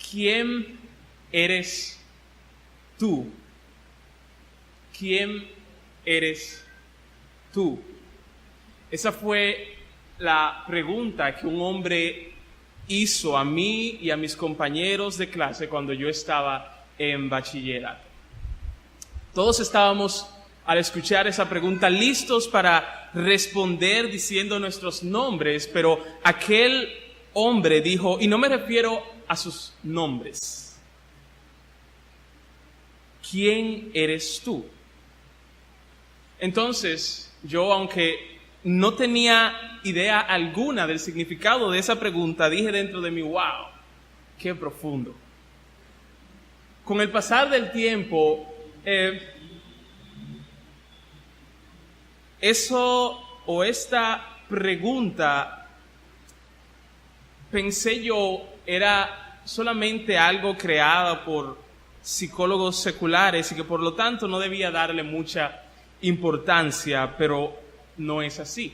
¿quién eres tú? ¿Quién eres tú? Esa fue la pregunta que un hombre hizo a mí y a mis compañeros de clase cuando yo estaba en bachillerato. Todos estábamos, al escuchar esa pregunta, listos para responder diciendo nuestros nombres, pero aquel hombre dijo, y no me refiero a sus nombres, ¿quién eres tú? Entonces, yo, aunque no tenía idea alguna del significado de esa pregunta, dije dentro de mí, wow, qué profundo. Con el pasar del tiempo, esta pregunta, pensé yo, era solamente algo creado por psicólogos seculares y que por lo tanto no debía darle mucha importancia, pero no es así.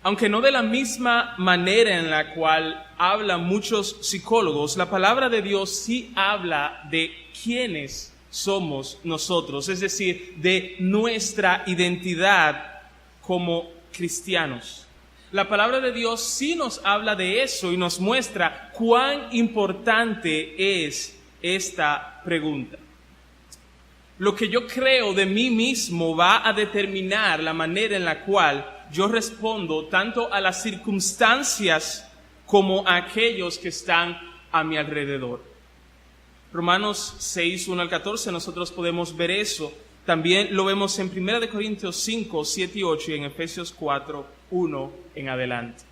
Aunque no de la misma manera en la cual hablan muchos psicólogos, la palabra de Dios sí habla de quiénes somos nosotros, es decir, de nuestra identidad como cristianos. La palabra de Dios sí nos habla de eso y nos muestra cuán importante es esta pregunta. Lo que yo creo de mí mismo va a determinar la manera en la cual yo respondo tanto a las circunstancias como a aquellos que están a mi alrededor. Romanos 6, 1 al 14, nosotros podemos ver eso. También lo vemos en 1 Corintios 5, 7 y 8 y en Efesios 4, 1 en adelante.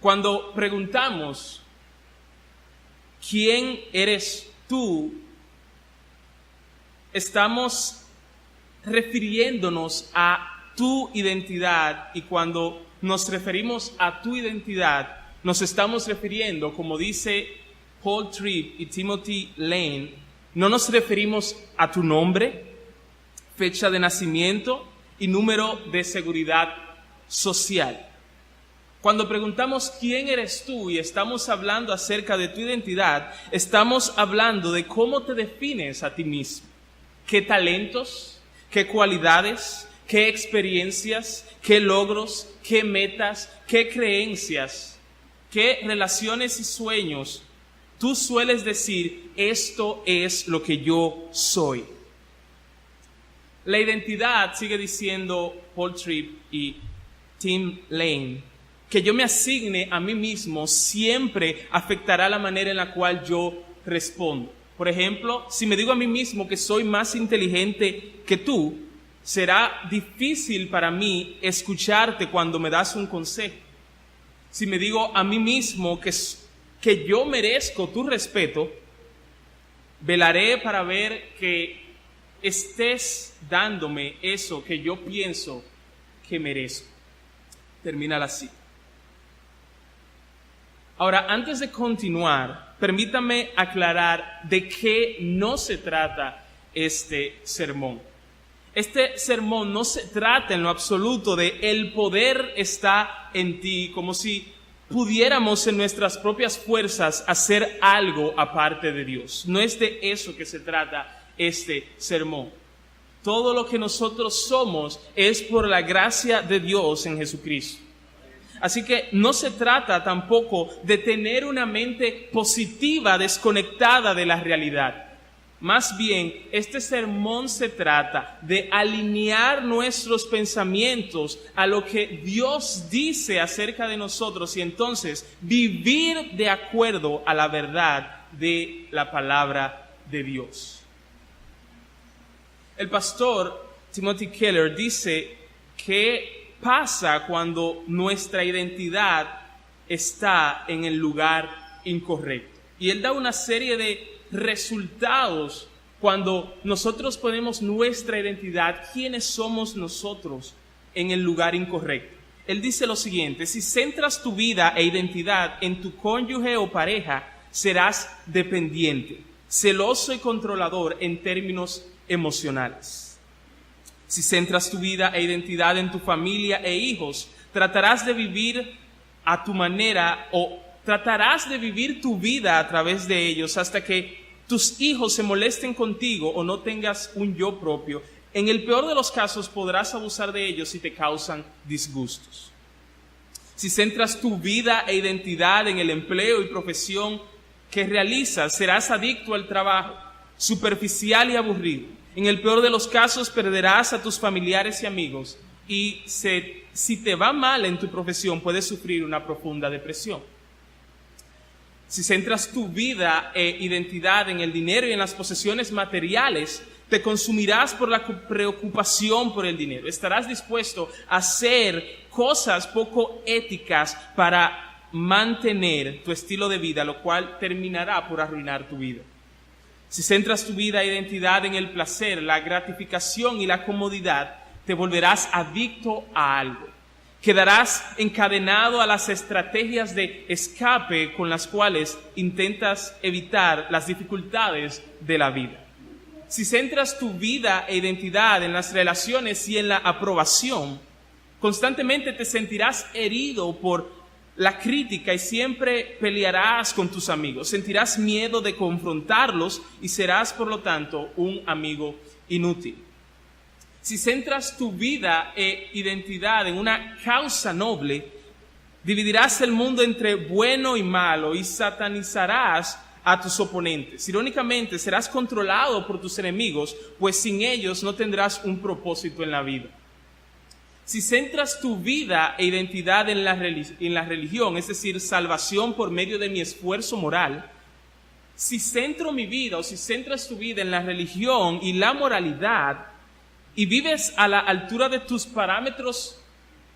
Cuando preguntamos, ¿quién eres tú?, estamos refiriéndonos a tu identidad, y cuando nos referimos a tu identidad, nos estamos refiriendo, como dice Paul Tripp y Timothy Lane, no nos referimos a tu nombre, fecha de nacimiento y número de seguridad social. Cuando preguntamos quién eres tú y estamos hablando acerca de tu identidad, estamos hablando de cómo te defines a ti mismo. ¿Qué talentos, qué cualidades, qué experiencias, qué logros, qué metas, qué creencias, qué relaciones y sueños tú sueles decir, esto es lo que yo soy? La identidad, sigue diciendo Paul Tripp y Tim Lane, que yo me asigne a mí mismo siempre afectará la manera en la cual yo respondo. Por ejemplo, si me digo a mí mismo que soy más inteligente que tú, será difícil para mí escucharte cuando me das un consejo. Si me digo a mí mismo que yo merezco tu respeto, velaré para ver que estés dándome eso que yo pienso que merezco. Termina la cita. Ahora, antes de continuar, permítame aclarar de qué no se trata este sermón. Este sermón no se trata en lo absoluto de el poder está en ti, como si pudiéramos en nuestras propias fuerzas hacer algo aparte de Dios. No es de eso que se trata este sermón. Todo lo que nosotros somos es por la gracia de Dios en Jesucristo. Así que no se trata tampoco de tener una mente positiva desconectada de la realidad. Más bien, este sermón se trata de alinear nuestros pensamientos a lo que Dios dice acerca de nosotros y entonces vivir de acuerdo a la verdad de la palabra de Dios. El pastor Timothy Keller dice que pasa cuando nuestra identidad está en el lugar incorrecto. Y él da una serie de resultados cuando nosotros ponemos nuestra identidad, quiénes somos nosotros, en el lugar incorrecto. Él dice lo siguiente: si centras tu vida e identidad en tu cónyuge o pareja, serás dependiente, celoso y controlador en términos emocionales. Si centras tu vida e identidad en tu familia e hijos, tratarás de vivir a tu manera o Tratarás de vivir tu vida a través de ellos hasta que tus hijos se molesten contigo o no tengas un yo propio. En el peor de los casos podrás abusar de ellos si te causan disgustos. Si centras tu vida e identidad en el empleo y profesión que realizas, serás adicto al trabajo, superficial y aburrido. En el peor de los casos perderás a tus familiares y amigos y si te va mal en tu profesión puedes sufrir una profunda depresión. Si centras tu vida e identidad en el dinero y en las posesiones materiales, te consumirás por la preocupación por el dinero. Estarás dispuesto a hacer cosas poco éticas para mantener tu estilo de vida, lo cual terminará por arruinar tu vida. Si centras tu vida e identidad en el placer, la gratificación y la comodidad, te volverás adicto a algo. Quedarás encadenado a las estrategias de escape con las cuales intentas evitar las dificultades de la vida. Si centras tu vida e identidad en las relaciones y en la aprobación, constantemente te sentirás herido por la crítica y siempre pelearás con tus amigos. Sentirás miedo de confrontarlos y serás, por lo tanto, un amigo inútil. Si centras tu vida e identidad en una causa noble, dividirás el mundo entre bueno y malo y satanizarás a tus oponentes. Irónicamente, serás controlado por tus enemigos, pues sin ellos no tendrás un propósito en la vida. Si centras tu vida e identidad en la religión, es decir, salvación por medio de mi esfuerzo moral, si centro mi vida o si centras tu vida en la religión y la moralidad y vives a la altura de tus parámetros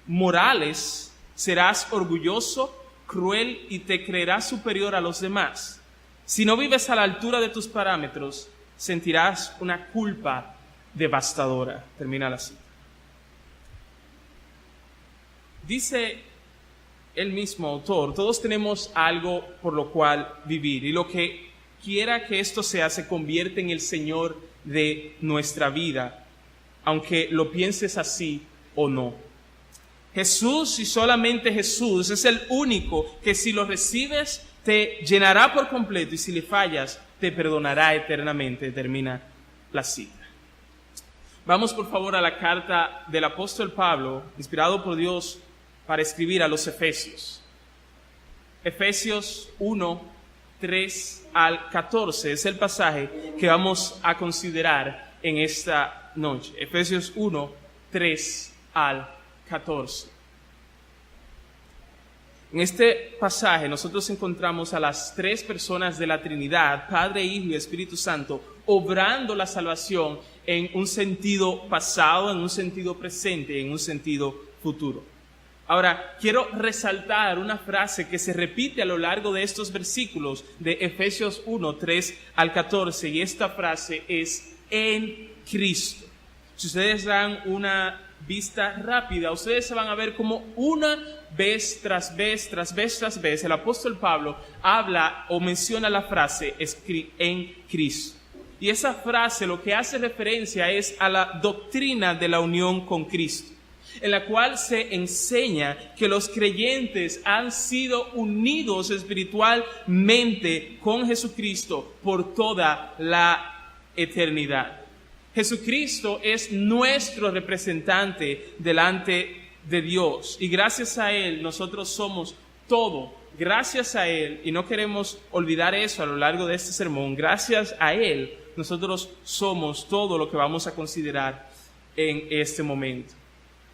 morales, serás orgulloso, cruel y te creerás superior a los demás. Si no vives a la altura de tus parámetros, sentirás una culpa devastadora. Termina la cita. Dice el mismo autor, todos tenemos algo por lo cual vivir y lo que quiera que esto sea se convierte en el Señor de nuestra vida, aunque lo pienses así o no. Jesús y solamente Jesús es el único que si lo recibes te llenará por completo y si le fallas te perdonará eternamente. Termina la cita. Vamos por favor a la carta del apóstol Pablo, inspirado por Dios para escribir a los Efesios. Efesios 1, 3 al 14 es el pasaje que vamos a considerar en esta noche. Efesios 1, 3 al 14. En este pasaje nosotros encontramos a las tres personas de la Trinidad, Padre, Hijo y Espíritu Santo, obrando la salvación en un sentido pasado, en un sentido presente y en un sentido futuro. Ahora, quiero resaltar una frase que se repite a lo largo de estos versículos de Efesios 1, 3 al 14, y esta frase es en Cristo. Si ustedes dan una vista rápida, ustedes se van a ver como una vez tras vez, el apóstol Pablo habla o menciona la frase en Cristo. Y esa frase lo que hace referencia es a la doctrina de la unión con Cristo, en la cual se enseña que los creyentes han sido unidos espiritualmente con Jesucristo por toda la eternidad. Jesucristo es nuestro representante delante de Dios y gracias a Él nosotros somos todo. Gracias a Él, y no queremos olvidar eso a lo largo de este sermón, gracias a Él nosotros somos todo lo que vamos a considerar en este momento.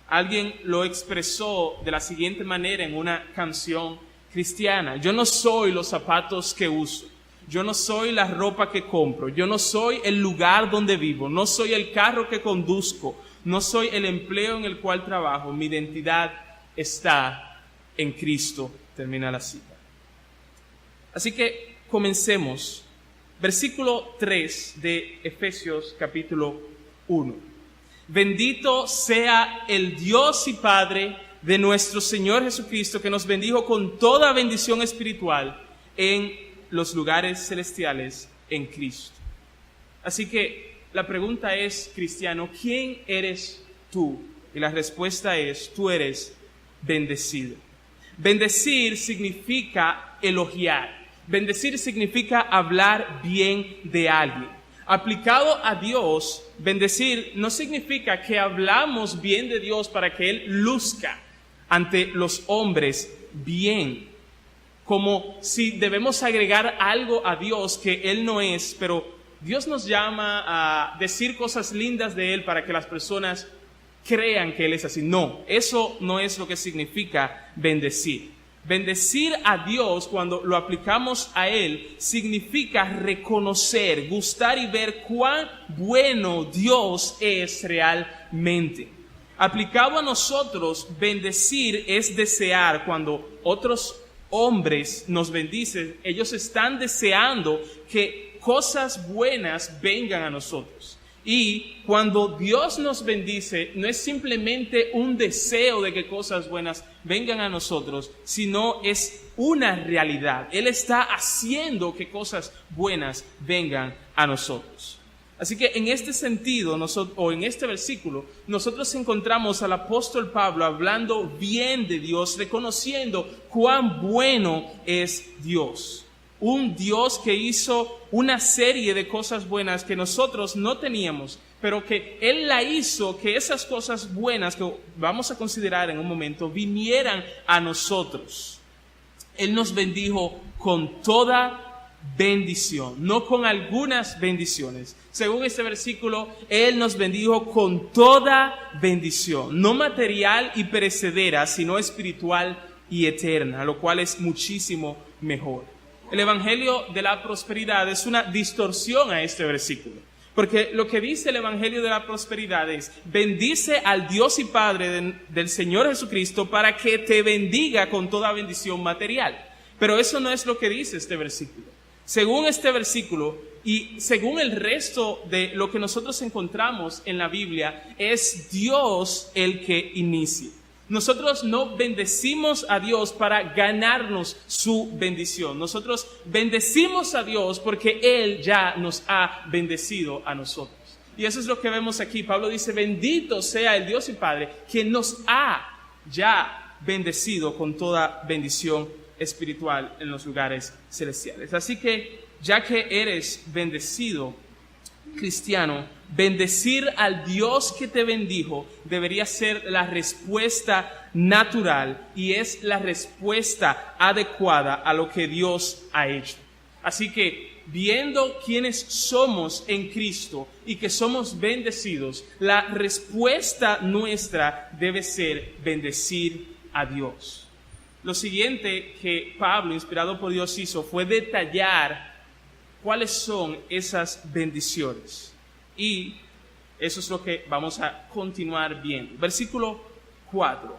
Alguien lo expresó de la siguiente manera en una canción cristiana: yo no soy los zapatos que uso, yo no soy la ropa que compro, yo no soy el lugar donde vivo, no soy el carro que conduzco, no soy el empleo en el cual trabajo, mi identidad está en Cristo. Termina la cita. Así que comencemos. Versículo 3 de Efesios capítulo 1. Bendito sea el Dios y Padre de nuestro Señor Jesucristo, que nos bendijo con toda bendición espiritual en los lugares celestiales en Cristo. Así que la pregunta es, cristiano, ¿quién eres tú? Y la respuesta es, tú eres bendecido. Bendecir significa elogiar. Bendecir significa hablar bien de alguien. Aplicado a Dios, bendecir no significa que hablamos bien de Dios para que Él luzca ante los hombres bien, como si debemos agregar algo a Dios que Él no es, pero Dios nos llama a decir cosas lindas de Él para que las personas crean que Él es así. No, eso no es lo que significa bendecir. Bendecir a Dios, cuando lo aplicamos a Él, significa reconocer, gustar y ver cuán bueno Dios es realmente. Aplicado a nosotros, bendecir es desear. Cuando otros hombres nos bendicen, ellos están deseando que cosas buenas vengan a nosotros. Y cuando Dios nos bendice, no es simplemente un deseo de que cosas buenas vengan a nosotros, sino es una realidad. Él está haciendo que cosas buenas vengan a nosotros. Así que en este sentido, o en este versículo, nosotros encontramos al apóstol Pablo hablando bien de Dios, reconociendo cuán bueno es Dios. Un Dios que hizo una serie de cosas buenas que nosotros no teníamos, pero que Él la hizo, que esas cosas buenas que vamos a considerar en un momento vinieran a nosotros. Él nos bendijo con toda bendición, no con algunas bendiciones. Según este versículo, Él nos bendijo con toda bendición, no material y perecedera, sino espiritual y eterna, lo cual es muchísimo mejor. El Evangelio de la Prosperidad es una distorsión a este versículo, porque lo que dice el Evangelio de la Prosperidad es: bendice al Dios y Padre del Señor Jesucristo para que te bendiga con toda bendición material. Pero eso no es lo que dice este versículo. Según este versículo y según el resto de lo que nosotros encontramos en la Biblia, es Dios el que inicia. Nosotros no bendecimos a Dios para ganarnos su bendición. Nosotros bendecimos a Dios porque Él ya nos ha bendecido a nosotros. Y eso es lo que vemos aquí. Pablo dice: bendito sea el Dios y Padre que nos ha ya bendecido con toda bendición espiritual en los lugares celestiales. Así que, ya que eres bendecido, cristiano, bendecir al Dios que te bendijo debería ser la respuesta natural y es la respuesta adecuada a lo que Dios ha hecho. Así que, viendo quiénes somos en Cristo y que somos bendecidos, la respuesta nuestra debe ser bendecir a Dios. Lo siguiente que Pablo, inspirado por Dios, hizo fue detallar cuáles son esas bendiciones. Y eso es lo que vamos a continuar viendo. Versículo 4.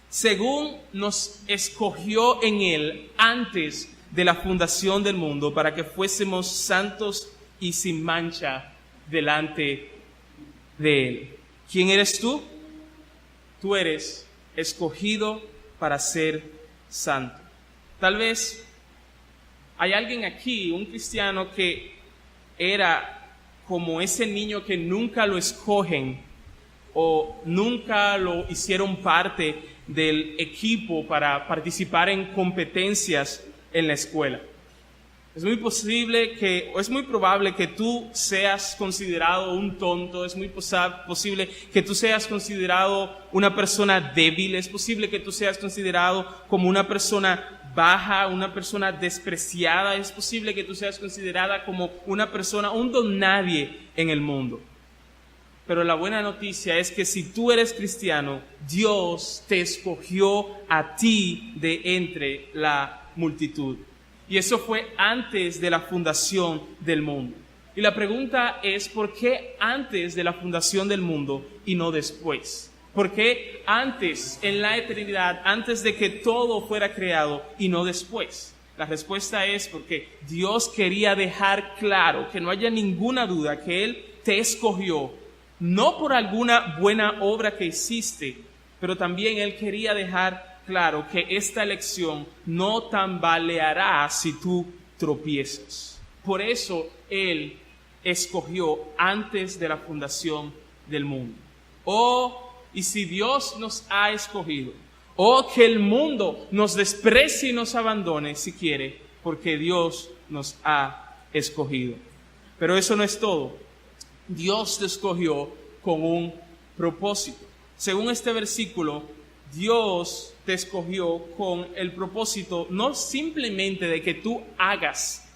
Según nos escogió en Él antes de la fundación del mundo, para que fuésemos santos y sin mancha delante de Él. ¿Quién eres tú? Tú eres escogido para ser santo. Tal vez hay alguien aquí, un cristiano, que era como ese niño que nunca lo escogen o nunca lo hicieron parte del equipo para participar en competencias en la escuela. Es muy probable que tú seas considerado un tonto, es muy posible que tú seas considerado una persona débil, es posible que tú seas considerado como una persona baja, una persona despreciada, es posible que tú seas considerada como una persona, un don nadie en el mundo. Pero la buena noticia es que si tú eres cristiano, Dios te escogió a ti de entre la multitud. Y eso fue antes de la fundación del mundo. Y la pregunta es: ¿por qué antes de la fundación del mundo y no después? ¿Por qué antes, en la eternidad, antes de que todo fuera creado y no después? La respuesta es porque Dios quería dejar claro, que no haya ninguna duda, que Él te escogió, no por alguna buena obra que hiciste, pero también Él quería dejar claro que esta elección no tambaleará si tú tropiezas. Por eso Él escogió antes de la fundación del mundo. Y si Dios nos ha escogido, o que el mundo nos desprecie y nos abandone si quiere, porque Dios nos ha escogido. Pero eso no es todo. Dios te escogió con un propósito. Según este versículo, Dios te escogió con el propósito no simplemente de que tú hagas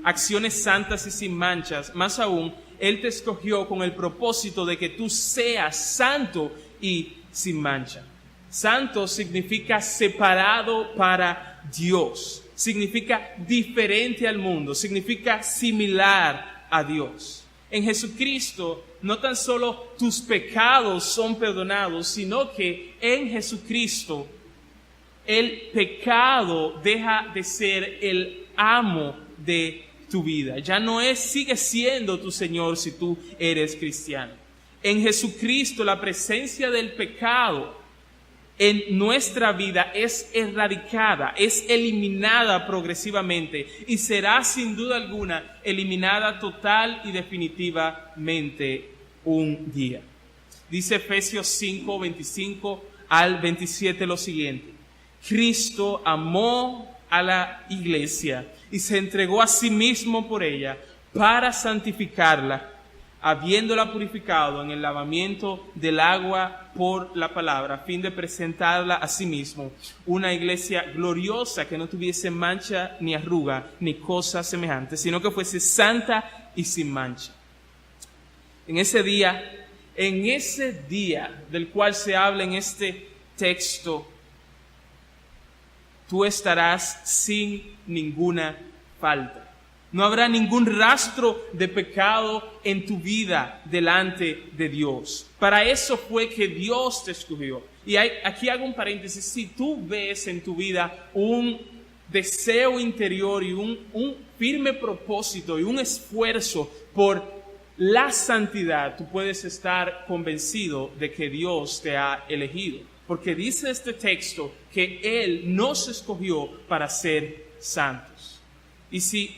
acciones santas y sin manchas, más aún, Él te escogió con el propósito de que tú seas santo y sin mancha. Santo significa separado para Dios, significa diferente al mundo, significa similar a Dios. En Jesucristo no tan solo tus pecados son perdonados, sino que en Jesucristo el pecado deja de ser el amo de tu vida. Ya no sigue siendo tu Señor si tú eres cristiano. En Jesucristo la presencia del pecado en nuestra vida es erradicada, es eliminada progresivamente y será sin duda alguna eliminada total y definitivamente un día. Dice Efesios 5, 25 al 27 lo siguiente: Cristo amó a la iglesia y se entregó a sí mismo por ella para santificarla, habiéndola purificado en el lavamiento del agua por la palabra, a fin de presentarla a sí mismo una iglesia gloriosa, que no tuviese mancha ni arruga ni cosa semejante, sino que fuese santa y sin mancha. En ese día del cual se habla en este texto, tú estarás sin ninguna falta. No habrá ningún rastro de pecado en tu vida delante de Dios. Para eso fue que Dios te escogió. Y aquí hago un paréntesis. Si tú ves en tu vida un deseo interior y un firme propósito y un esfuerzo por la santidad, tú puedes estar convencido de que Dios te ha elegido. Porque dice este texto que Él nos escogió para ser santos. Y si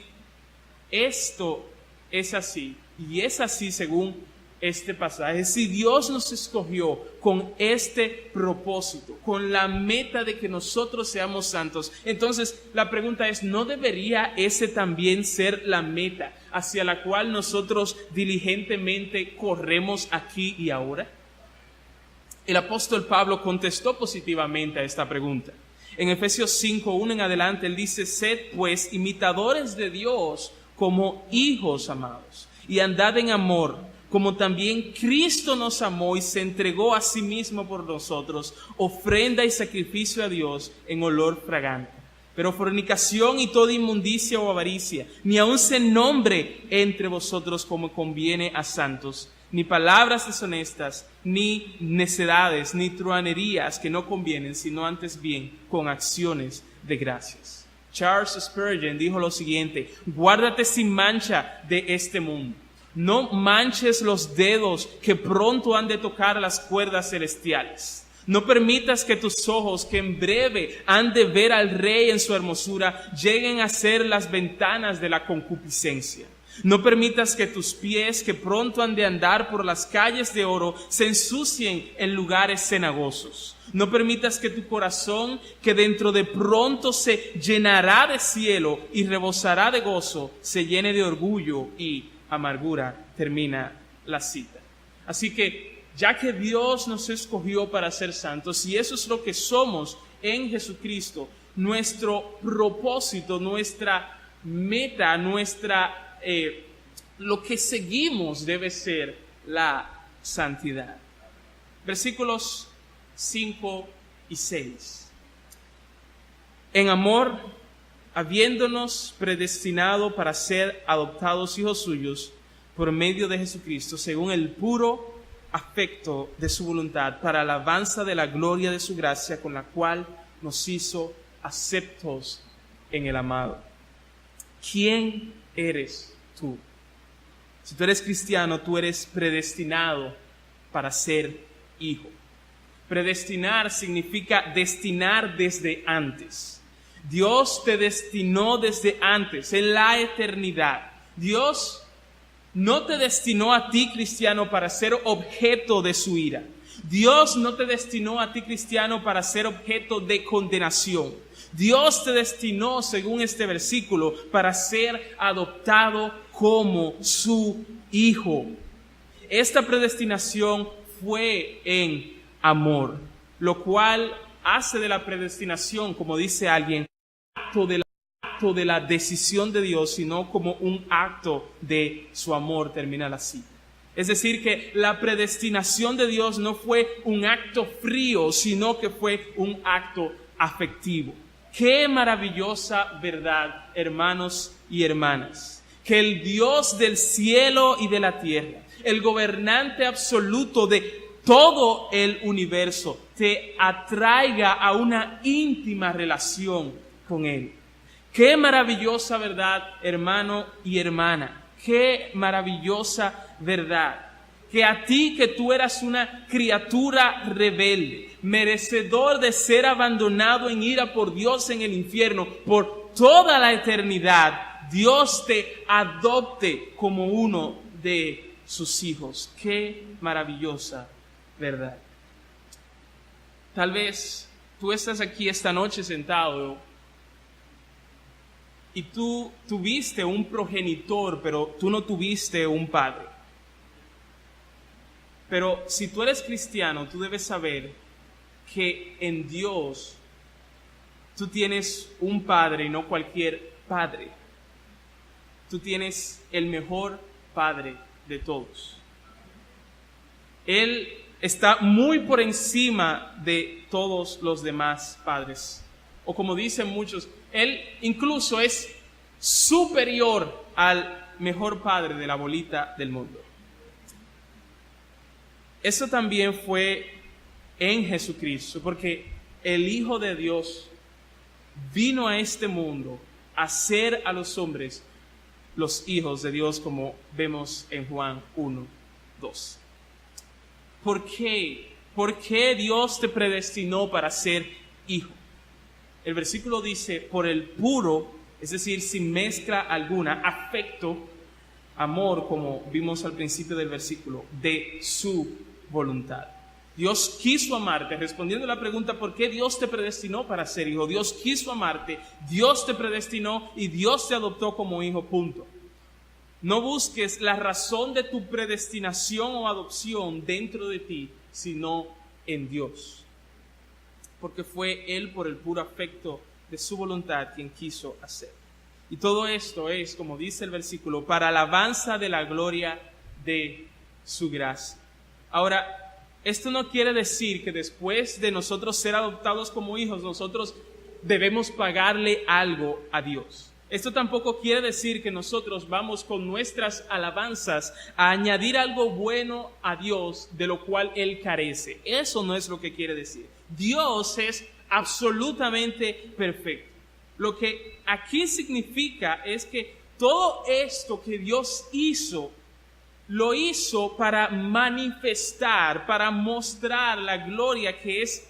esto es así, y es así según este pasaje, si Dios nos escogió con este propósito, con la meta de que nosotros seamos santos, entonces la pregunta es, ¿no debería ese también ser la meta hacia la cual nosotros diligentemente corremos aquí y ahora? El apóstol Pablo contestó positivamente a esta pregunta. En Efesios 5:1 en adelante, él dice: sed pues imitadores de Dios como hijos amados, y andad en amor, como también Cristo nos amó y se entregó a sí mismo por nosotros, ofrenda y sacrificio a Dios en olor fragante. Pero fornicación y toda inmundicia o avaricia, ni aun se nombre entre vosotros como conviene a santos, ni palabras deshonestas, ni necedades, ni truhanerías que no convienen, sino antes bien con acciones de gracias. Charles Spurgeon dijo lo siguiente: guárdate sin mancha de este mundo. No manches los dedos que pronto han de tocar las cuerdas celestiales. No permitas que tus ojos, que en breve han de ver al Rey en su hermosura, lleguen a ser las ventanas de la concupiscencia. No permitas que tus pies, que pronto han de andar por las calles de oro, se ensucien en lugares cenagosos. No permitas que tu corazón, que dentro de pronto se llenará de cielo y rebosará de gozo, se llene de orgullo y amargura. Termina la cita. Así que, ya que Dios nos escogió para ser santos, y eso es lo que somos en Jesucristo, nuestro propósito, nuestra meta, lo que seguimos debe ser la santidad. Versículos 5 y 6. En amor, habiéndonos predestinado para ser adoptados hijos suyos por medio de Jesucristo, según el puro afecto de su voluntad, para alabanza de la gloria de su gracia, con la cual nos hizo aceptos en el amado. ¿Quién eres tú? Si tú eres cristiano, tú eres predestinado para ser hijo. Predestinar significa destinar desde antes. Dios te destinó desde antes, en la eternidad. Dios no te destinó a ti, cristiano, para ser objeto de su ira. Dios no te destinó a ti, cristiano, para ser objeto de condenación. Dios te destinó, según este versículo, para ser adoptado como su hijo. Esta predestinación fue en amor, lo cual hace de la predestinación, como dice alguien, acto de la decisión de Dios, sino como un acto de su amor, termina la cita. Es decir, que la predestinación de Dios no fue un acto frío, sino que fue un acto afectivo. Qué maravillosa verdad, hermanos y hermanas, que el Dios del cielo y de la tierra, el gobernante absoluto de todo el universo, te atraiga a una íntima relación con Él. Qué maravillosa verdad, hermano y hermana. Qué maravillosa verdad. Que a ti, que tú eras una criatura rebelde, merecedor de ser abandonado en ira por Dios en el infierno por toda la eternidad, Dios te adopte como uno de sus hijos. Qué maravillosa verdad. Tal vez tú estás aquí esta noche sentado y tú tuviste un progenitor, pero tú no tuviste un padre. Pero si tú eres cristiano, tú debes saber que en Dios tú tienes un padre y no cualquier padre. Tú tienes el mejor padre de todos. Él está muy por encima de todos los demás padres. O como dicen muchos, Él incluso es superior al mejor padre de la bolita del mundo. Eso también fue en Jesucristo, porque el Hijo de Dios vino a este mundo a ser a los hombres los hijos de Dios, como vemos en Juan 1:2. ¿Por qué? ¿Por qué Dios te predestinó para ser hijo? El versículo dice, por el puro, es decir, sin mezcla alguna, afecto, amor, como vimos al principio del versículo, de su voluntad. Dios quiso amarte, respondiendo a la pregunta, ¿por qué Dios te predestinó para ser hijo? Dios quiso amarte, Dios te predestinó y Dios te adoptó como hijo, punto. No busques la razón de tu predestinación o adopción dentro de ti, sino en Dios. Porque fue Él, por el puro afecto de su voluntad, quien quiso hacer. Y todo esto es, como dice el versículo, para alabanza de la gloria de su gracia. Ahora, esto no quiere decir que después de nosotros ser adoptados como hijos, nosotros debemos pagarle algo a Dios. Esto tampoco quiere decir que nosotros vamos con nuestras alabanzas a añadir algo bueno a Dios de lo cual Él carece. Eso no es lo que quiere decir. Dios es absolutamente perfecto. Lo que aquí significa es que todo esto que Dios hizo, lo hizo para manifestar, para mostrar la gloria que es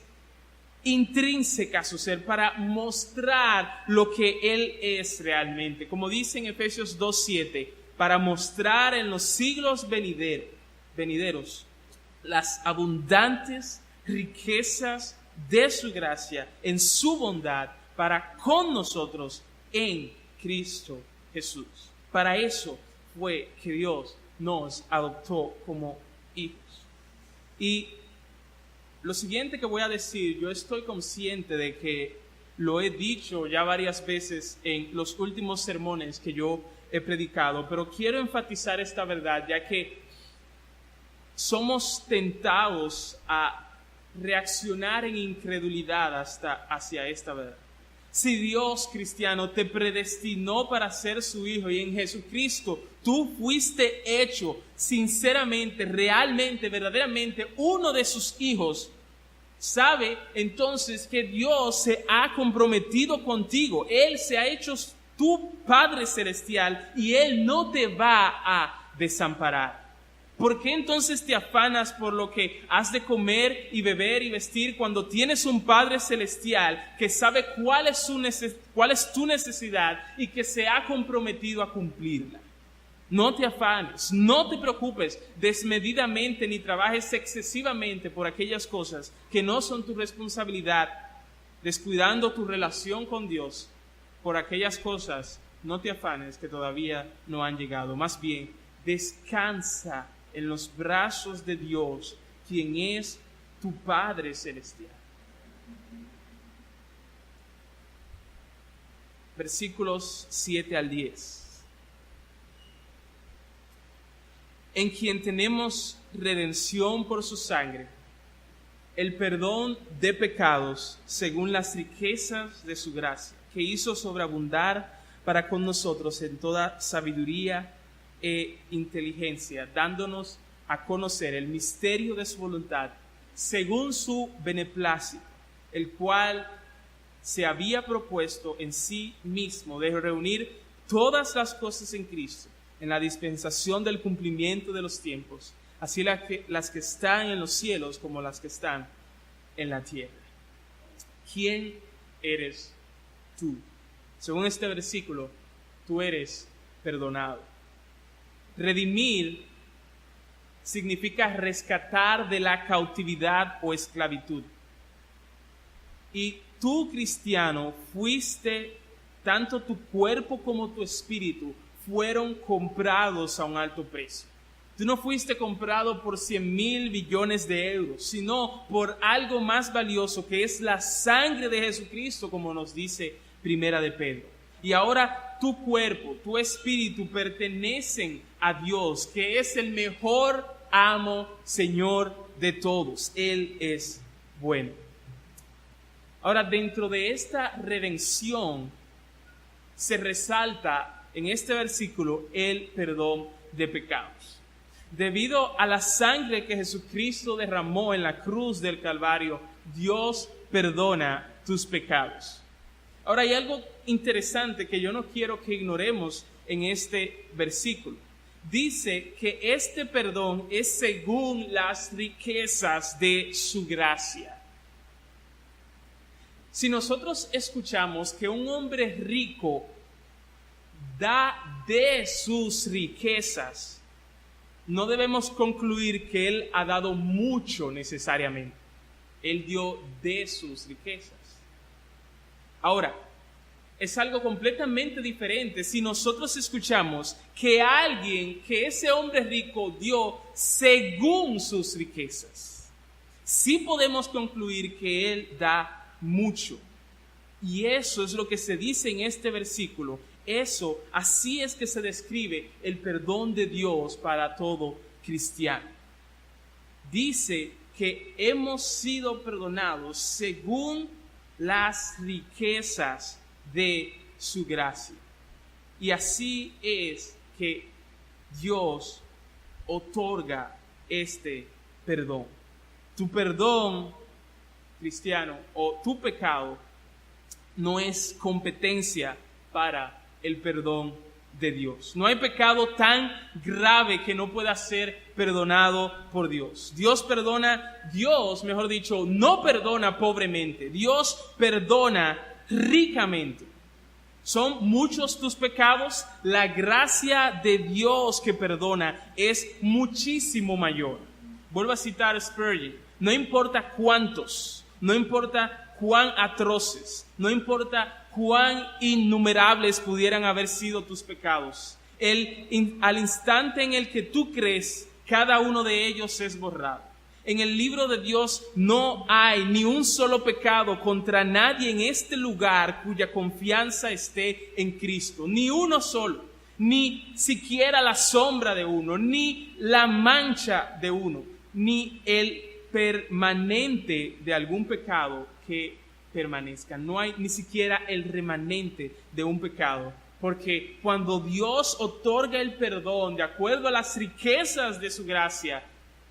intrínseca a su ser, para mostrar lo que Él es realmente. Como dice en Efesios 2:7, para mostrar en los siglos venideros las abundantes riquezas de su gracia en su bondad para con nosotros en Cristo Jesús. Para eso fue que Dios nos adoptó como hijos. Y lo siguiente que voy a decir, yo estoy consciente de que lo he dicho ya varias veces en los últimos sermones que yo he predicado, pero quiero enfatizar esta verdad, ya que somos tentados a reaccionar en incredulidad hacia esta verdad. Si Dios, cristiano, te predestinó para ser su hijo y en Jesucristo tú fuiste hecho sinceramente, realmente, verdaderamente uno de sus hijos, sabe entonces que Dios se ha comprometido contigo. Él se ha hecho tu Padre Celestial y Él no te va a desamparar. ¿Por qué entonces te afanas por lo que has de comer y beber y vestir cuando tienes un Padre Celestial que sabe cuál es tu necesidad y que se ha comprometido a cumplirla? No te afanes, no te preocupes desmedidamente ni trabajes excesivamente por aquellas cosas que no son tu responsabilidad, descuidando tu relación con Dios por aquellas cosas. No te afanes que todavía no han llegado. Más bien, descansa en los brazos de Dios, quien es tu Padre Celestial. Versículos 7 al 10. En quien tenemos redención por su sangre, el perdón de pecados según las riquezas de su gracia, que hizo sobreabundar para con nosotros en toda sabiduría e inteligencia, dándonos a conocer el misterio de su voluntad, según su beneplácito, el cual se había propuesto en sí mismo de reunir todas las cosas en Cristo, en la dispensación del cumplimiento de los tiempos, así las que están en los cielos como las que están en la tierra. ¿Quién eres tú? Según este versículo, tú eres perdonado. Redimir significa rescatar de la cautividad o esclavitud. Y tú, cristiano, fuiste, tanto tu cuerpo como tu espíritu, fueron comprados a un alto precio. Tú no fuiste comprado por 100,000 billones de euros, sino por algo más valioso, que es la sangre de Jesucristo, como nos dice Primera de Pedro. Y ahora tu cuerpo, tu espíritu pertenecen a Dios, que es el mejor amo, Señor de todos. Él es bueno. Ahora, dentro de esta redención se resalta en este versículo el perdón de pecados. Debido a la sangre que Jesucristo derramó en la cruz del Calvario, Dios perdona tus pecados. Ahora, hay algo interesante que yo no quiero que ignoremos en este versículo. Dice que este perdón es según las riquezas de su gracia. Si nosotros escuchamos que un hombre rico da de sus riquezas, no debemos concluir que él ha dado mucho necesariamente. Él dio de sus riquezas. Ahora, es algo completamente diferente si nosotros escuchamos que ese hombre rico dio según sus riquezas. Sí podemos concluir que él da mucho. Y eso es lo que se dice en este versículo. Así es que se describe el perdón de Dios para todo cristiano. Dice que hemos sido perdonados según las riquezas de su gracia. Y así es que Dios otorga este perdón. Tu perdón, cristiano, o tu pecado no es competencia para el perdón de Dios. No hay pecado tan grave que no pueda ser perdonado por Dios. Dios no perdona pobremente. Dios perdona ricamente. ¿Son muchos tus pecados? La gracia de Dios que perdona es muchísimo mayor. Vuelvo a citar a Spurgeon. No importa cuántos, no importa cuán atroces, no importa cuán innumerables pudieran haber sido tus pecados. Al instante en el que tú crees, cada uno de ellos es borrado. En el libro de Dios no hay ni un solo pecado contra nadie en este lugar cuya confianza esté en Cristo. Ni uno solo, ni siquiera la sombra de uno, ni la mancha de uno, ni el permanente de algún pecado que permanezca. No hay ni siquiera el remanente de un pecado, porque cuando Dios otorga el perdón de acuerdo a las riquezas de su gracia,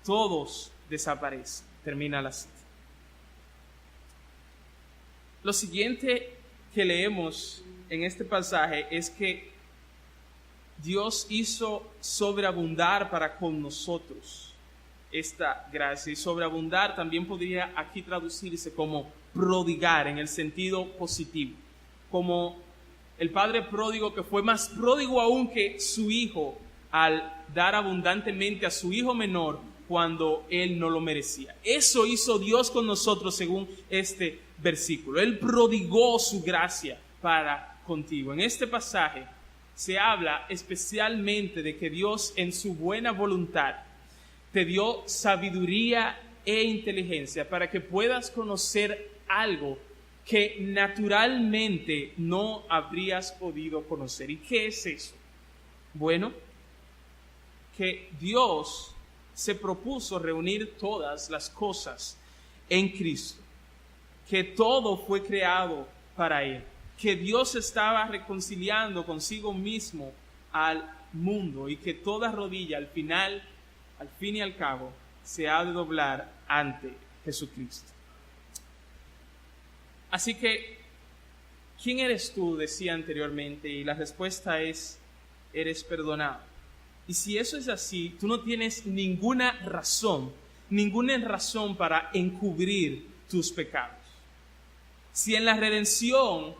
todos desaparecen. Termina la cita. Lo siguiente que leemos en este pasaje es que Dios hizo sobreabundar para con nosotros esta gracia. Y sobreabundar también podría aquí traducirse como prodigar en el sentido positivo, como el padre pródigo que fue más pródigo aún que su hijo al dar abundantemente a su hijo menor cuando él no lo merecía. Eso hizo Dios con nosotros según este versículo. Él prodigó su gracia para contigo. En este pasaje se habla especialmente de que Dios en su buena voluntad te dio sabiduría e inteligencia para que puedas conocer algo que naturalmente no habrías podido conocer. ¿Y qué es eso? Bueno, que Dios se propuso reunir todas las cosas en Cristo, que todo fue creado para Él, que Dios estaba reconciliando consigo mismo al mundo y que toda rodilla al fin y al cabo, se ha de doblar ante Jesucristo. Así que, ¿quién eres tú? Decía anteriormente, y la respuesta es, eres perdonado. Y si eso es así, tú no tienes ninguna razón para encubrir tus pecados. Si en la redención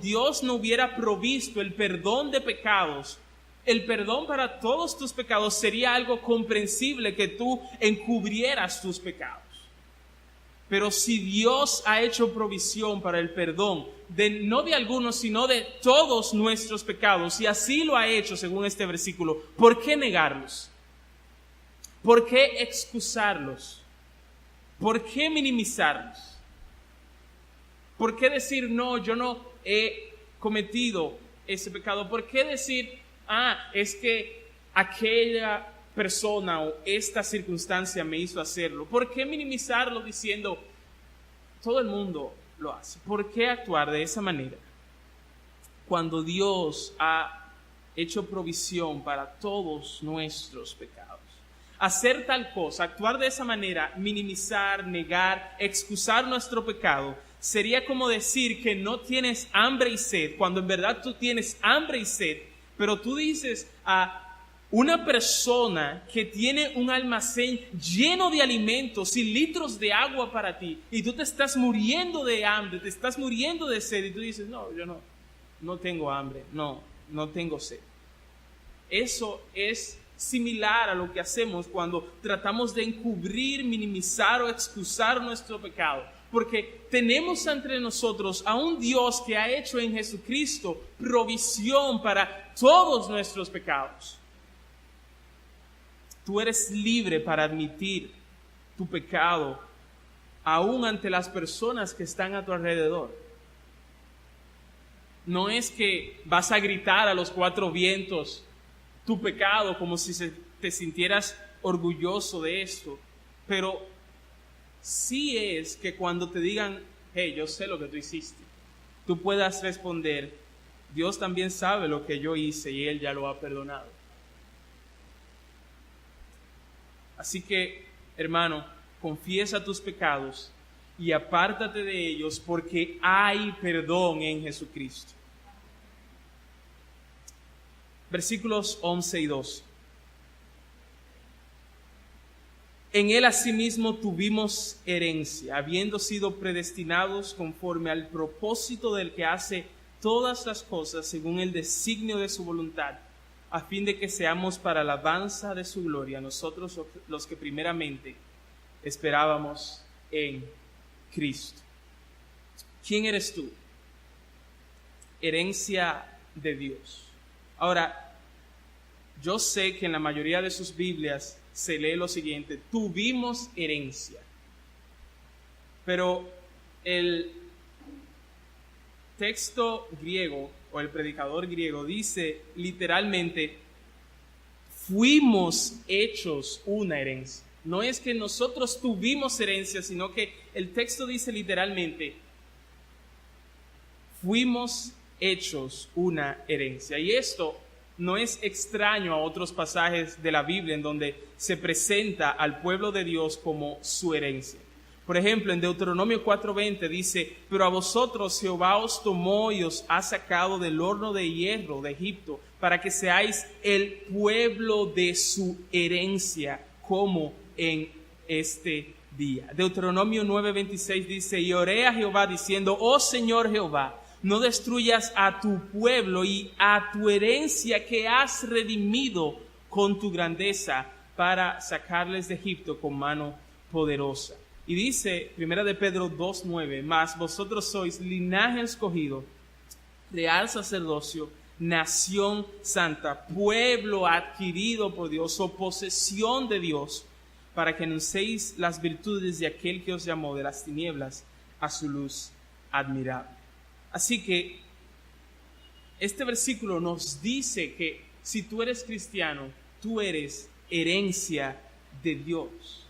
Dios no hubiera provisto el perdón de pecados, el perdón para todos tus pecados, sería algo comprensible que tú encubrieras tus pecados. Pero si Dios ha hecho provisión para el perdón, no de algunos, sino de todos nuestros pecados, y así lo ha hecho según este versículo, ¿por qué negarlos? ¿Por qué excusarlos? ¿Por qué minimizarlos? ¿Por qué decir, no, yo no he cometido ese pecado? ¿Por qué decir, es que aquella persona o esta circunstancia me hizo hacerlo? ¿Por qué minimizarlo diciendo, todo el mundo lo hace? ¿Por qué actuar de esa manera cuando Dios ha hecho provisión para todos nuestros pecados? Hacer tal cosa, actuar de esa manera, minimizar, negar, excusar nuestro pecado, sería como decir que no tienes hambre y sed, cuando en verdad tú tienes hambre y sed, pero tú dices a una persona que tiene un almacén lleno de alimentos y litros de agua para ti, y tú te estás muriendo de hambre, te estás muriendo de sed, y tú dices, no, yo no tengo hambre, no tengo sed. Eso es similar a lo que hacemos cuando tratamos de encubrir, minimizar o excusar nuestro pecado, porque tenemos entre nosotros a un Dios que ha hecho en Jesucristo provisión para todos nuestros pecados. Tú eres libre para admitir tu pecado aún ante las personas que están a tu alrededor. No es que vas a gritar a los cuatro vientos tu pecado como si te sintieras orgulloso de esto, pero sí es que cuando te digan, hey, yo sé lo que tú hiciste, tú puedas responder, Dios también sabe lo que yo hice y Él ya lo ha perdonado. Así que, hermano, confiesa tus pecados y apártate de ellos porque hay perdón en Jesucristo. Versículos 11 y 12. En Él asimismo tuvimos herencia, habiendo sido predestinados conforme al propósito del que hace todas las cosas según el designio de su voluntad, a fin de que seamos para alabanza de su gloria, nosotros los que primeramente esperábamos en Cristo. ¿Quién eres tú? Herencia de Dios. Ahora, yo sé que en la mayoría de sus Biblias se lee lo siguiente, tuvimos herencia. Pero el texto griego o el predicador griego dice literalmente, fuimos hechos una herencia. No es que nosotros tuvimos herencia, sino que el texto dice literalmente, fuimos hechos una herencia. Y esto no es extraño a otros pasajes de la Biblia en donde se presenta al pueblo de Dios como su herencia. Por ejemplo, en Deuteronomio 4:20 dice, pero a vosotros Jehová os tomó y os ha sacado del horno de hierro de Egipto para que seáis el pueblo de su herencia como en este día. Deuteronomio 9:26 dice, y oré a Jehová diciendo, oh Señor Jehová, no destruyas a tu pueblo y a tu herencia que has redimido con tu grandeza para sacarles de Egipto con mano poderosa. Y dice, 1 de Pedro 2:9, mas vosotros sois linaje escogido, real sacerdocio, nación santa, pueblo adquirido por Dios o posesión de Dios, para que anunciéis las virtudes de aquel que os llamó de las tinieblas a su luz admirable. Así que este versículo nos dice que si tú eres cristiano, tú eres herencia de Dios.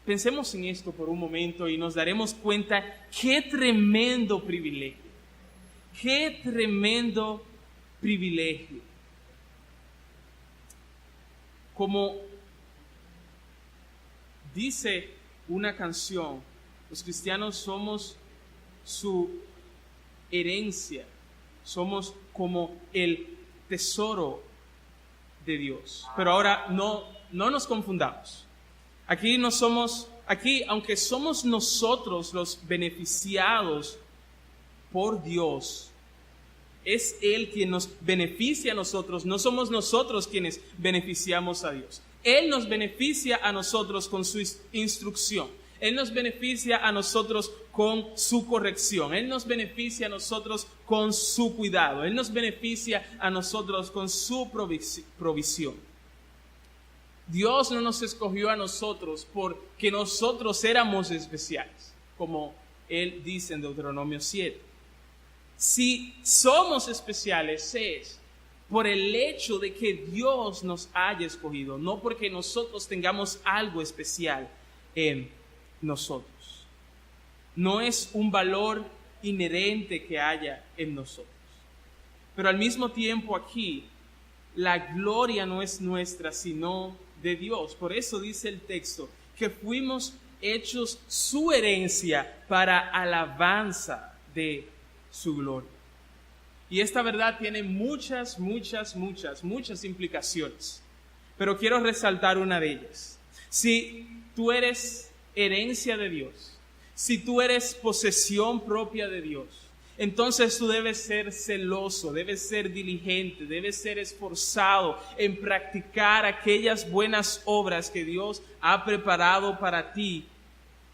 Pensemos en esto por un momento y nos daremos cuenta qué tremendo privilegio. Qué tremendo privilegio. Como dice una canción, los cristianos somos su herencia, somos como el tesoro de Dios. Pero ahora no nos confundamos. Aquí, aunque somos nosotros los beneficiados por Dios, es Él quien nos beneficia a nosotros, no somos nosotros quienes beneficiamos a Dios. Él nos beneficia a nosotros con su instrucción, Él nos beneficia a nosotros con su corrección, Él nos beneficia a nosotros con su cuidado, Él nos beneficia a nosotros con su provisión. Dios no nos escogió a nosotros porque nosotros éramos especiales, como Él dice en Deuteronomio 7. Si somos especiales es por el hecho de que Dios nos haya escogido, no porque nosotros tengamos algo especial en nosotros. No es un valor inherente que haya en nosotros. Pero al mismo tiempo aquí, la gloria no es nuestra, sino de Dios. Por eso dice el texto que fuimos hechos su herencia para alabanza de su gloria. Y esta verdad tiene muchas implicaciones. Pero quiero resaltar una de ellas. Si tú eres herencia de Dios, si tú eres posesión propia de Dios, entonces tú debes ser celoso, debes ser diligente, debes ser esforzado en practicar aquellas buenas obras que Dios ha preparado para ti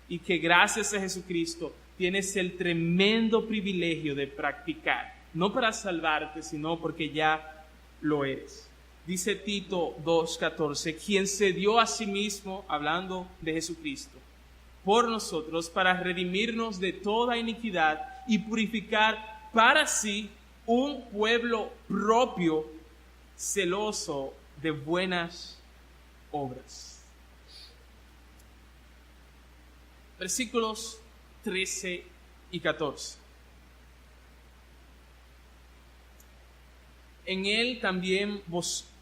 y que gracias a Jesucristo tienes el tremendo privilegio de practicar. No para salvarte, sino porque ya lo eres. Dice Tito 2:14, quien se dio a sí mismo, hablando de Jesucristo, por nosotros para redimirnos de toda iniquidad y purificar para sí un pueblo propio, celoso de buenas obras. Versículos 13 y 14. En él también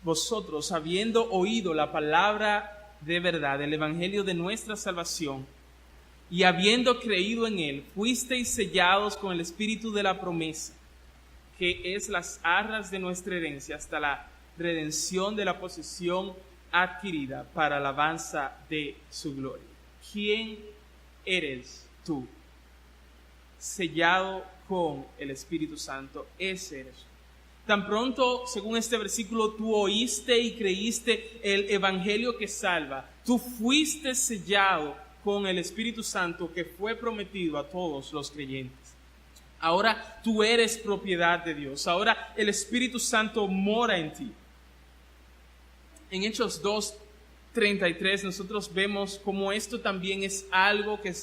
vosotros, habiendo oído la palabra de verdad, el evangelio de nuestra salvación, y habiendo creído en él, fuisteis sellados con el espíritu de la promesa, que es las arras de nuestra herencia, hasta la redención de la posesión adquirida para alabanza de su gloria. ¿Quién eres tú? Sellado con el Espíritu Santo, ese eres tú. Tan pronto, según este versículo, tú oíste y creíste el evangelio que salva, tú fuiste sellado con el Espíritu Santo que fue prometido a todos los creyentes. Ahora tú eres propiedad de Dios. Ahora el Espíritu Santo mora en ti. En Hechos 2:33 nosotros vemos como esto también es algo que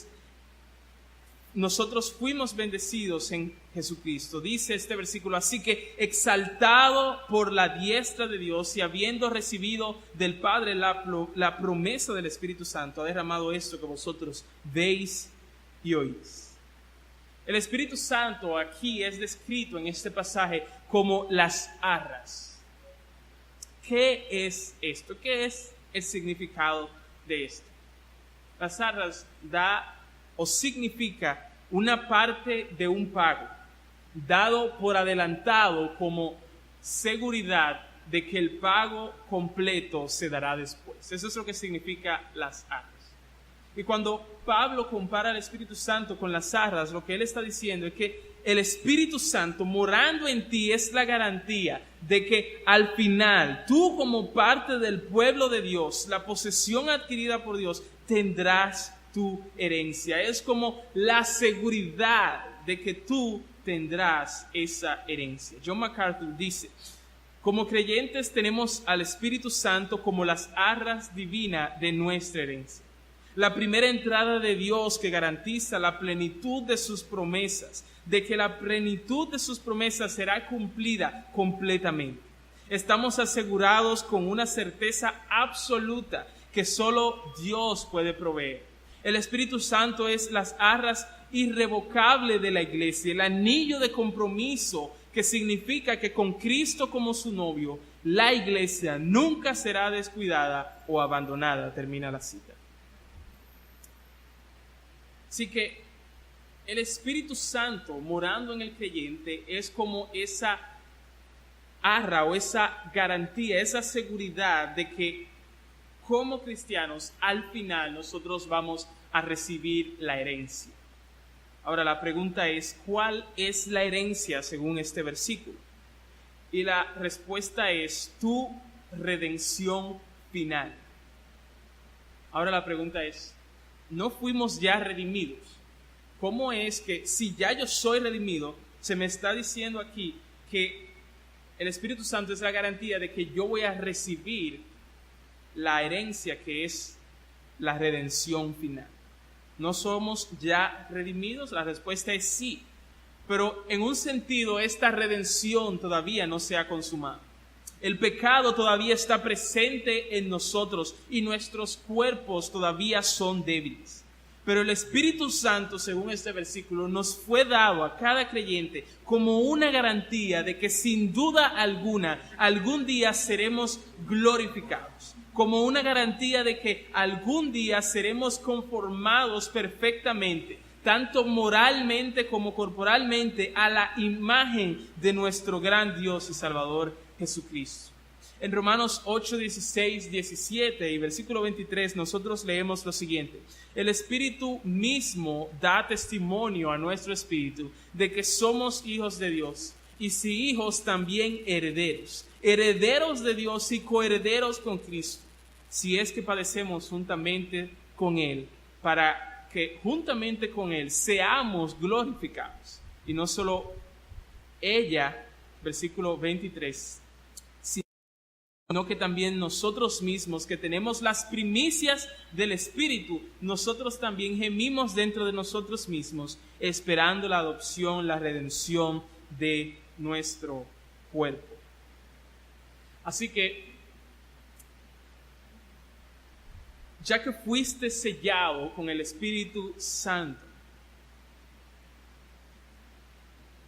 nosotros fuimos bendecidos en Jesucristo. Dice este versículo, así que exaltado por la diestra de Dios y habiendo recibido del Padre la promesa del Espíritu Santo, ha derramado esto que vosotros veis y oís. El Espíritu Santo aquí es descrito en este pasaje como las arras. ¿Qué es esto? ¿Qué es el significado de esto? Las arras da o significa una parte de un pago, dado por adelantado como seguridad de que el pago completo se dará después. Eso es lo que significa las arras. Y cuando Pablo compara al Espíritu Santo con las arras, lo que él está diciendo es que el Espíritu Santo morando en ti es la garantía de que al final tú, como parte del pueblo de Dios, la posesión adquirida por Dios, tendrás tu herencia. Es como la seguridad de que tú tendrás esa herencia. John MacArthur dice: como creyentes tenemos al Espíritu Santo como las arras divinas de nuestra herencia. La primera entrada de Dios que garantiza la plenitud de sus promesas, de que la plenitud de sus promesas será cumplida completamente. Estamos asegurados con una certeza absoluta que solo Dios puede proveer. El Espíritu Santo es las arras irrevocables de la iglesia, el anillo de compromiso que significa que con Cristo como su novio, la iglesia nunca será descuidada o abandonada. Termina la cita. Así que el Espíritu Santo morando en el creyente es como esa arra o esa garantía, esa seguridad de que como cristianos al final nosotros vamos a recibir la herencia. Ahora la pregunta es, ¿cuál es la herencia según este versículo? Y la respuesta es tu redención final. Ahora la pregunta es, ¿no fuimos ya redimidos? ¿Cómo es que si ya yo soy redimido, se me está diciendo aquí que el Espíritu Santo es la garantía de que yo voy a recibir la herencia que es la redención final? ¿No somos ya redimidos? La respuesta es sí, pero en un sentido esta redención todavía no se ha consumado. El pecado todavía está presente en nosotros y nuestros cuerpos todavía son débiles. Pero el Espíritu Santo, según este versículo, nos fue dado a cada creyente como una garantía de que sin duda alguna algún día seremos glorificados. Como una garantía de que algún día seremos conformados perfectamente, tanto moralmente como corporalmente, a la imagen de nuestro gran Dios y Salvador Jesucristo. En Romanos 8, 16, 17 y versículo 23 nosotros leemos lo siguiente: el Espíritu mismo da testimonio a nuestro espíritu de que somos hijos de Dios, y si hijos también herederos, herederos de Dios y coherederos con Cristo, si es que padecemos juntamente con Él, para que juntamente con Él seamos glorificados. Y no solo ella, versículo 23, sino que también nosotros mismos, que tenemos las primicias del Espíritu, nosotros también gemimos dentro de nosotros mismos, esperando la adopción, la redención de nuestro cuerpo. Así que, ya que fuiste sellado con el Espíritu Santo,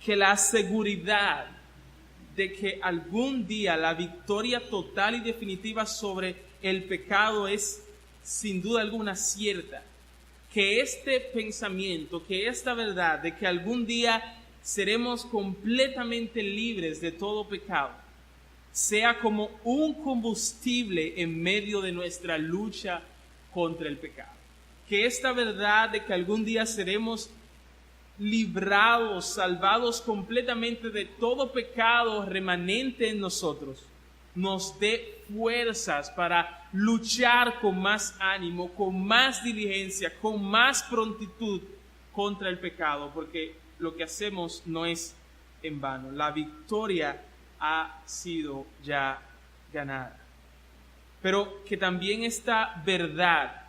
que la seguridad de que algún día la victoria total y definitiva sobre el pecado es sin duda alguna cierta, que este pensamiento, que esta verdad de que algún día seremos completamente libres de todo pecado, sea como un combustible en medio de nuestra lucha contra el pecado. Que esta verdad de que algún día seremos librados, salvados completamente de todo pecado remanente en nosotros, nos dé fuerzas para luchar con más ánimo, con más diligencia, con más prontitud contra el pecado, porque lo que hacemos no es en vano. La victoria ha sido ya ganada. Pero que también esta verdad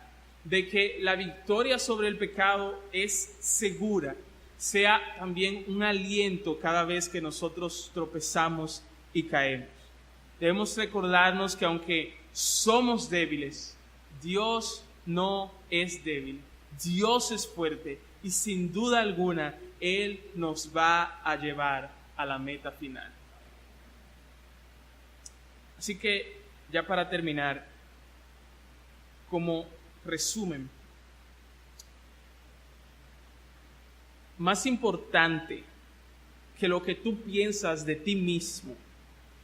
de que la victoria sobre el pecado es segura, sea también un aliento cada vez que nosotros tropezamos y caemos. Debemos recordarnos que aunque somos débiles, Dios no es débil. Dios es fuerte y sin duda alguna Él nos va a llevar a la meta final. Así que, ya para terminar, como resumen, más importante que lo que tú piensas de ti mismo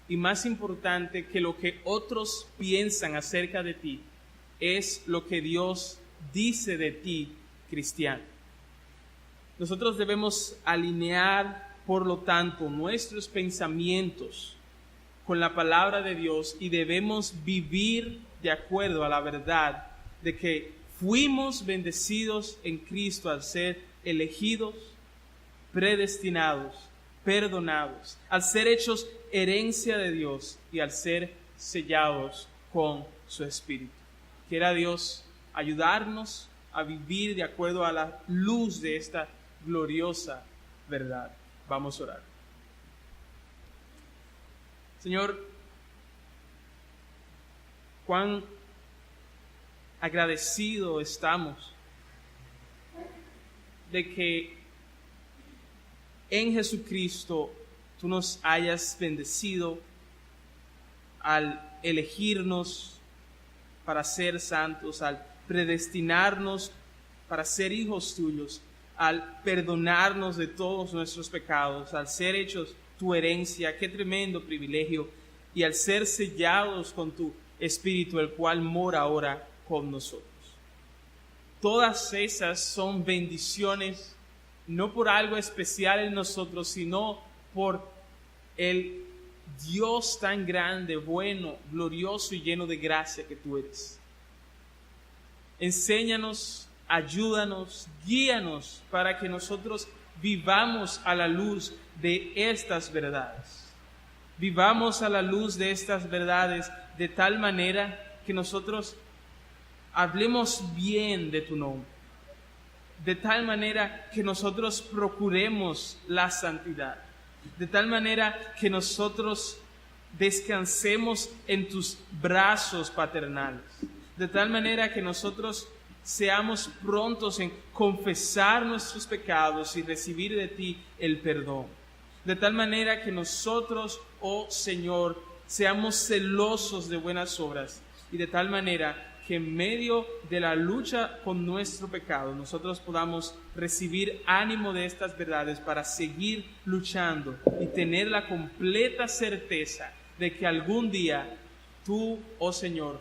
y más importante que lo que otros piensan acerca de ti es lo que Dios dice de ti, cristiano. Nosotros debemos alinear, por lo tanto, nuestros pensamientos con la palabra de Dios y debemos vivir de acuerdo a la verdad de que fuimos bendecidos en Cristo al ser elegidos, predestinados, perdonados, al ser hechos herencia de Dios y al ser sellados con su Espíritu. Quiera Dios ayudarnos a vivir de acuerdo a la luz de esta gloriosa verdad. Vamos a orar. Señor, cuán agradecido estamos de que en Jesucristo tú nos hayas bendecido al elegirnos para ser santos, al predestinarnos para ser hijos tuyos, al perdonarnos de todos nuestros pecados, al ser hechos tu herencia, qué tremendo privilegio, y al ser sellados con tu Espíritu, el cual mora ahora con nosotros. Todas esas son bendiciones, no por algo especial en nosotros, sino por el Dios tan grande, bueno, glorioso y lleno de gracia que tú eres. Enséñanos, ayúdanos, guíanos para que nosotros vivamos a la luz de estas verdades. Vivamos a la luz de estas verdades de tal manera que nosotros hablemos bien de tu nombre. De tal manera que nosotros procuremos la santidad. De tal manera que nosotros descansemos en tus brazos paternales. De tal manera que nosotros seamos prontos en confesar nuestros pecados y recibir de ti el perdón. De tal manera que nosotros, oh Señor, seamos celosos de buenas obras y de tal manera que en medio de la lucha con nuestro pecado nosotros podamos recibir ánimo de estas verdades para seguir luchando y tener la completa certeza de que algún día tú, oh Señor,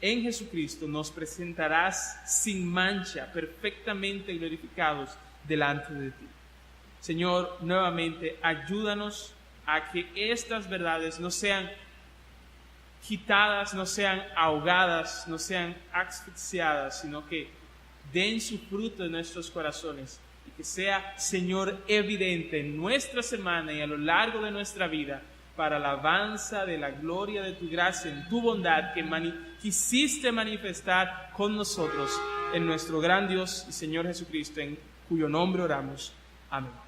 en Jesucristo nos presentarás sin mancha, perfectamente glorificados delante de ti. Señor, nuevamente ayúdanos a que estas verdades no sean quitadas, no sean ahogadas, no sean asfixiadas, sino que den su fruto en nuestros corazones y que sea, Señor, evidente en nuestra semana y a lo largo de nuestra vida para la alabanza de la gloria de tu gracia, en tu bondad que quisiste manifestar con nosotros en nuestro gran Dios y Señor Jesucristo, en cuyo nombre oramos. Amén.